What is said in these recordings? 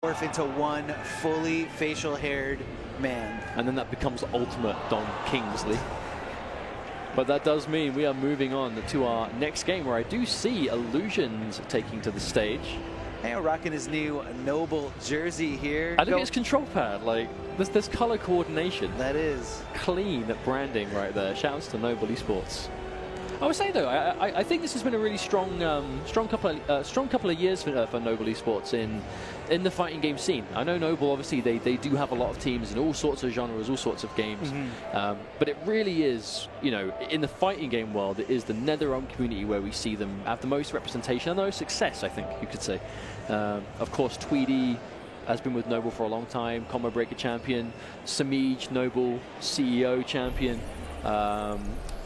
morph into one fully facial-haired man. And then that becomes ultimate Don Kingsley. But that does mean we are moving on to our next game, where I do see Illusions taking to the stage. And rocking his new Noble jersey here. I think it's control pad. Like, there's color coordination. That is clean branding right there. Shouts to Noble Esports. I would say though, I think this has been a really strong couple of years for Noble Esports in the fighting game scene. I know Noble, obviously, they do have a lot of teams in all sorts of genres, all sorts of games, but it really is, you know, in the fighting game world, it is the NetherRealm community where we see them have the most representation and the most success, I think you could say. Of course, Tweedy has been with Noble for a long time, Combo Breaker champion, Samij Noble CEO champion.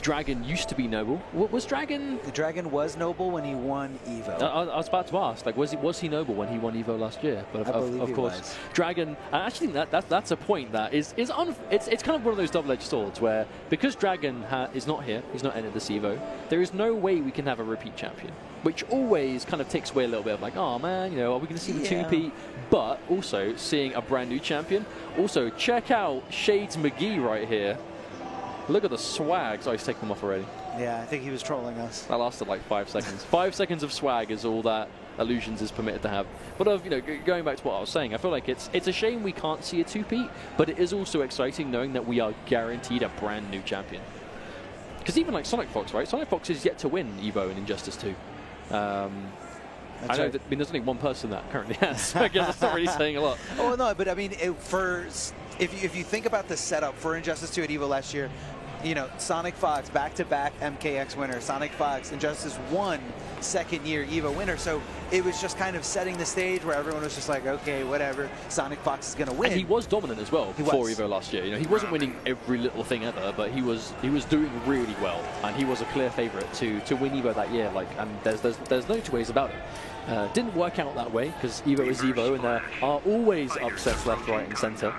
Dragon used to be Noble. Was Dragon? The Dragon was Noble when he won Evo. I was about to ask, like, was he Noble when he won Evo last year? But of course, was. Dragon. I actually think that's a point that it's kind of one of those double-edged swords where, because Dragon is not here, he's not entered this Evo, there is no way we can have a repeat champion, which always kind of takes away a little bit of like, oh man, you know, are we going to see the 2P? But also seeing a brand new champion. Also, check out Shades McGee right here. Look at the swag. Oh, he's taken them off already. Yeah, I think he was trolling us. That lasted like 5 seconds. 5 seconds of swag is all that Illusions is permitted to have. But you know, going back to what I was saying, I feel like it's a shame we can't see a 2P, but it is also exciting knowing that we are guaranteed a brand new champion. Because even like Sonic Fox, right? Sonic Fox is yet to win Evo in Injustice 2. I know that, I mean, there's only one person that currently has, so I guess that's not really saying a lot. Oh no, but I mean, if you think about the setup for Injustice 2 at Evo last year, you know, Sonic Fox, back-to-back MKX winner. Sonic Fox, Injustice 1, second-year EVO winner. So it was just kind of setting the stage where everyone was just like, okay, whatever, Sonic Fox is going to win. And he was dominant as well before Evo last year. You know, he wasn't winning every little thing ever, but he was doing really well, and he was a clear favorite to win Evo that year. Like, and there's no two ways about it. Didn't work out that way because Evo is Evo, and there are always upsets left, right, and center.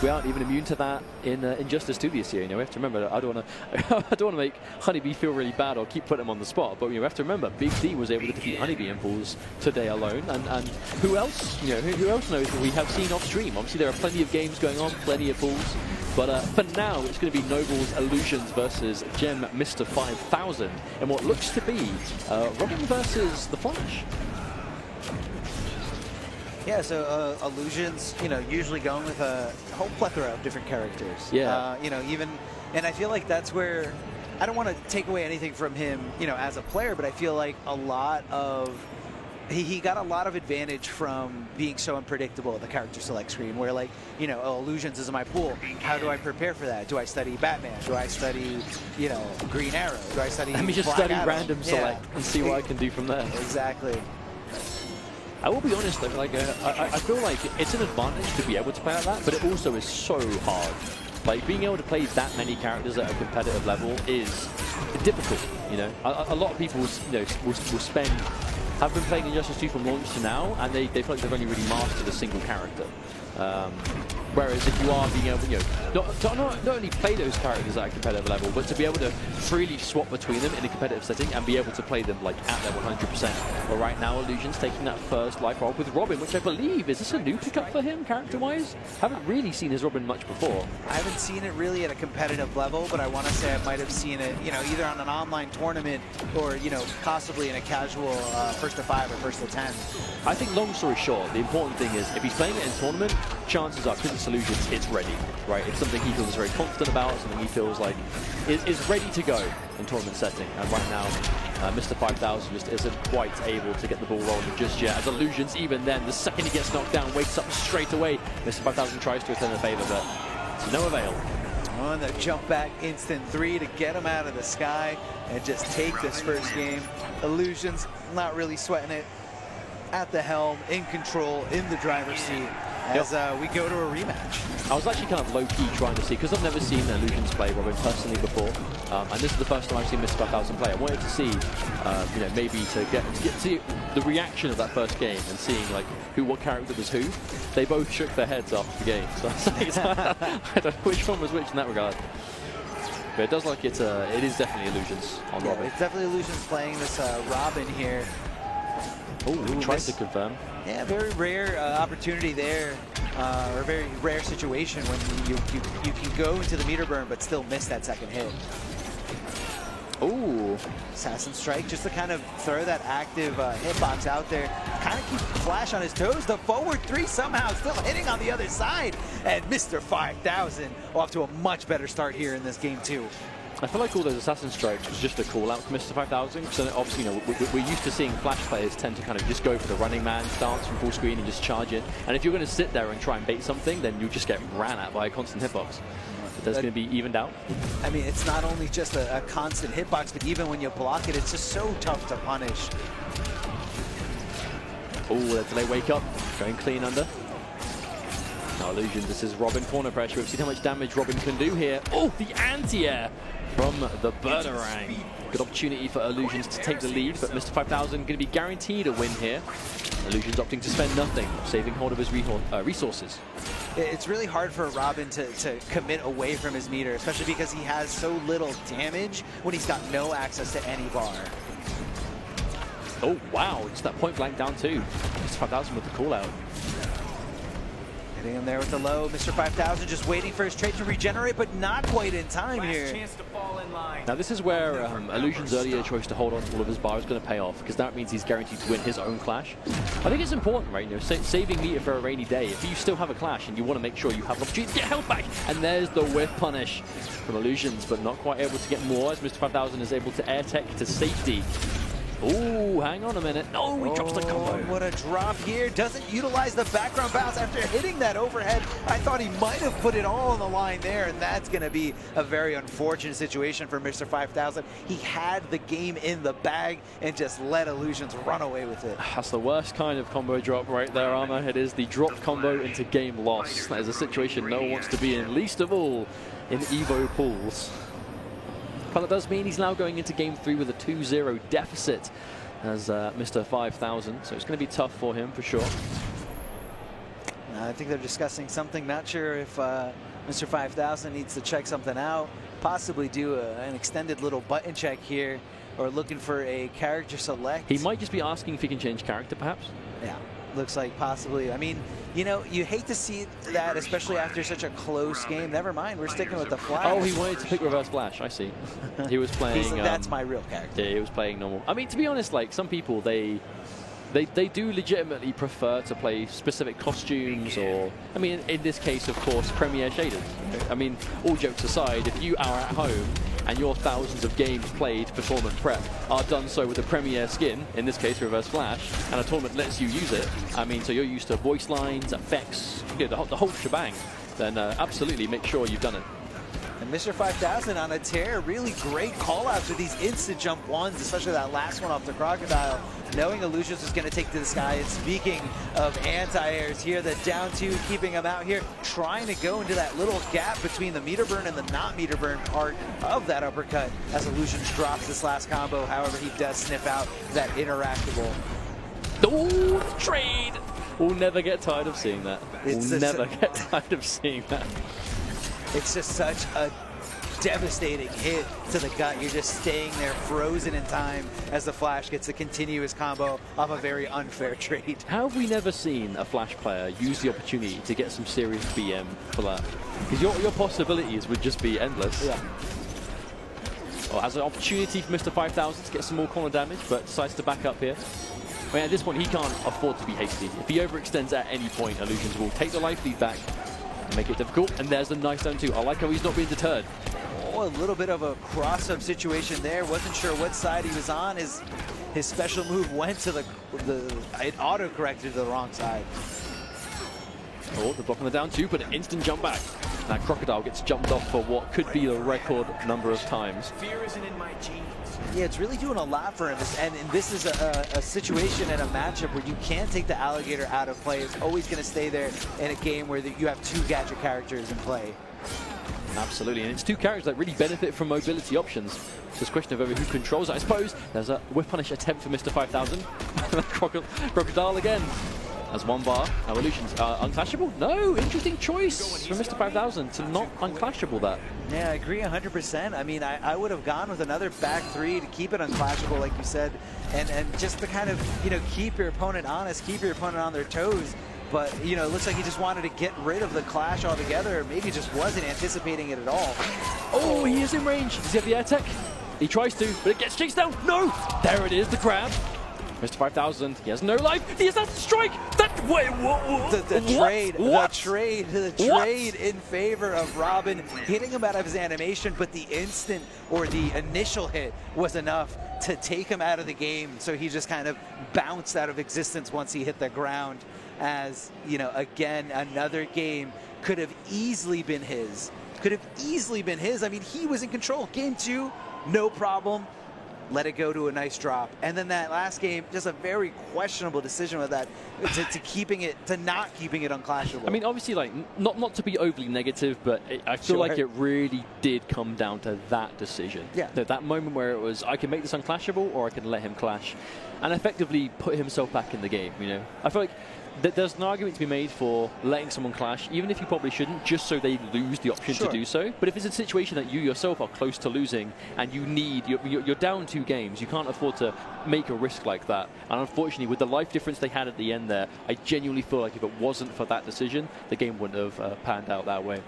We aren't even immune to that in Injustice 2 this year. You know, we have to remember that I don't want to make Honeybee feel really bad or keep putting him on the spot. But you know, we have to remember Big D was able to defeat Honeybee in pools today alone. And who else? You know, who else knows what we have seen off stream? Obviously, there are plenty of games going on, plenty of pools. But for now, it's going to be Noble's Illusions versus Gem Mr. 5000 in what looks to be Robin versus the Flash. Yeah, so Illusions, you know, usually going with a whole plethora of different characters. Yeah. You know, and I feel like that's where, I don't want to take away anything from him, you know, as a player, but I feel like a lot of, he got a lot of advantage from being so unpredictable at the character select screen, where like, you know, oh, Illusions is in my pool. How do I prepare for that? Do I study Batman? Do I study, you know, Green Arrow? Do I study Let me just Black study Adam? random select and see what I can do from there. Exactly. I will be honest though, like I feel like it's an advantage to be able to play like that, but it also is so hard. Like being able to play that many characters at a competitive level is difficult. You know, a lot of people, you know, have been playing Injustice 2 from launch to now, and they feel like they've only really mastered a single character. Whereas if you are being able, you know, not only play those characters at a competitive level, but to be able to freely swap between them in a competitive setting and be able to play them like at their 100%. But right now, Illusion's taking that first life roll with Robin, which I believe, is this a new pickup for him character-wise? Haven't really seen his Robin much before. I haven't seen it really at a competitive level, but I want to say I might have seen it, you know, either on an online tournament or, you know, possibly in a casual first to 5 or first to 10. I think, long story short, the important thing is if he's playing it in tournament, chances are, because it's Illusions, it's ready, right? It's something he feels very confident about, something he feels like is ready to go in tournament setting. And right now, Mr. 5000 just isn't quite able to get the ball rolling just yet. As Illusions, even then, the second he gets knocked down, wakes up straight away. Mr. 5000 tries to return the favor, but to no avail. On the jump back instant 3 to get him out of the sky and just take this first game. Illusions not really sweating it. At the helm, in control, in the driver's seat, as we go to a rematch. I was actually kind of low-key trying to see, because I've never seen Illusions play Robin personally before, and this is the first time I've seen Mr. 5000 play. I wanted to see, you know, maybe to get to see the reaction of that first game and seeing like what character was who. They both shook their heads after the game, so I don't know which one was which in that regard. But it does like it is definitely Illusions on Robin. It's definitely Illusions playing this Robin here. Oh, tries to confirm. Yeah, very rare opportunity there, or a very rare situation when you can go into the meter burn but still miss that second hit. Oh, Assassin Strike, just to kind of throw that active hitbox out there, kind of keep Flash on his toes. The forward 3 somehow still hitting on the other side, and Mr. 5000 off to a much better start here in this game too. I feel like all those Assassin Strikes was just a call out for Mr. 5000. So obviously, you know, we're used to seeing Flash players tend to kind of just go for the running man stance from full screen and just charge in. And if you're going to sit there and try and bait something, then you'll just get ran at by a constant hitbox. That's going to be evened out. I mean, it's not only just a constant hitbox, but even when you block it, it's just so tough to punish. Oh, the delay wake up, going clean under. Now Illusion, this is Robin corner pressure. We've seen how much damage Robin can do here. Oh, the anti-air from the Boomerang. Good opportunity for Illusions to take the lead, but Mr. 5000 going to be guaranteed a win here. Illusions opting to spend nothing, saving hold of his resources. It's really hard for Robin to commit away from his meter, especially because he has so little damage when he's got no access to any bar. Oh, wow, just that point blank down too. Mr. 5000 with the call out. Hitting him there with the low. Mr. 5000 just waiting for his trait to regenerate, but not quite in time here. Now this is where Illusion's earlier choice to hold on to all of his bar is going to pay off, because that means he's guaranteed to win his own clash. I think it's important, right? You know, saving meter for a rainy day. If you still have a clash and you want to make sure you have an opportunity to get health back, and there's the whiff punish from Illusions, but not quite able to get more as Mr. 5000 is able to air tech to safety. Oh, hang on a minute. No, he drops the combo. What a drop here. Doesn't utilize the background bounce after hitting that overhead. I thought he might have put it all on the line there, and that's going to be a very unfortunate situation for Mr. 5000. He had the game in the bag and just let Illusions run away with it. That's the worst kind of combo drop right there, Armor. It is the drop combo into game loss. That is a situation no one wants to be in, least of all in EVO pools. But that does mean he's now going into game 3 with a 2-0 deficit as Mr. 5000. So it's going to be tough for him for sure. I think they're discussing something. Not sure if Mr. 5000 needs to check something out. Possibly do an extended little button check here, or looking for a character select. He might just be asking if he can change character, perhaps. Yeah, looks like possibly. I mean, you know, you hate to see that, especially after such a close game. Never mind, we're sticking with the Flash. Oh, he wanted to pick Reverse Flash. I see. He was playing. That's my real character. Yeah, he was playing normal. I mean, to be honest, like some people, they do legitimately prefer to play specific costumes, or, I mean, in this case, of course, Premiere shaders. I mean, all jokes aside, if you are at home and your thousands of games played for tournament prep are done so with a Premiere skin, in this case Reverse Flash, and a tournament lets you use it, I mean, so you're used to voice lines, effects, you know, the whole shebang, then absolutely make sure you've done it. And Mr. 5000 on a tear, really great call-outs with these instant jump ones, especially that last one off the Crocodile, knowing Illusions was going to take to the sky. And speaking of anti-airs here, the down 2 keeping him out here, trying to go into that little gap between the meter burn and the not meter burn part of that uppercut as Illusions drops this last combo. However, he does sniff out that interactable. Oh, trade! We'll never get tired of seeing that. We'll never get tired of seeing that. It's just such a devastating hit to the gut. You're just staying there frozen in time as the Flash gets a continuous combo off a very unfair trade. How have we never seen a Flash player use the opportunity to get some serious BM for that? Because your possibilities would just be endless. Yeah. Well, has an opportunity for Mr. 5000 to get some more corner damage, but decides to back up here. I mean, at this point, he can't afford to be hasty. If he overextends at any point, Illusions will take the life lead back and make it difficult. And there's a nice down 2. I like how he's not being deterred. Oh, a little bit of a cross-up situation there. Wasn't sure what side he was on. His special move went to it auto-corrected to the wrong side. Oh, the block on the down 2, but an instant jump back. That Crocodile gets jumped off for what could be the record number of times. Fear isn't in my genes. Yeah, it's really doing a lot for him. And this is a situation and a matchup where you can't take the Alligator out of play. It's always going to stay there in a game where you have 2 gadget characters in play. Absolutely, and it's 2 characters that really benefit from mobility options. It's just a question of over who controls it, I suppose. There's a whiff punish attempt for Mr. 5000. Crocodile again. as 1 bar. Evolutions unclashable? No, interesting choice from Mr. 5000 to not unclashable that. Yeah, I agree 100%. I mean, I would have gone with another back 3 to keep it unclashable, like you said, and just to kind of, you know, keep your opponent honest, keep your opponent on their toes. But, you know, it looks like he just wanted to get rid of the clash altogether, or maybe just wasn't anticipating it at all. Oh, he is in range. Does he have the air tech? He tries to, but it gets chased down. No! There it is, the grab. Mr. 5000, he has no life. He has that strike. That way. The trade in favor of Robin, hitting him out of his animation, but the instant or the initial hit was enough to take him out of the game. So he just kind of bounced out of existence once he hit the ground. As, you know, again, another game could have easily been his. Could have easily been his. I mean, he was in control. Game 2, no problem. Let it go to a nice drop. And then that last game, just a very questionable decision with that, to not keeping it unclashable. I mean, obviously, like, not to be overly negative, but I feel like it really did come down to that decision. Yeah. That moment where it was, I can make this unclashable or I can let him clash and effectively put himself back in the game, you know. I feel like there's an argument to be made for letting someone clash, even if you probably shouldn't, just so they lose the option to do so. But if it's a situation that you yourself are close to losing and you need, you're down 2 games, you can't afford to make a risk like that. And unfortunately, with the life difference they had at the end there, I genuinely feel like if it wasn't for that decision, the game wouldn't have panned out that way.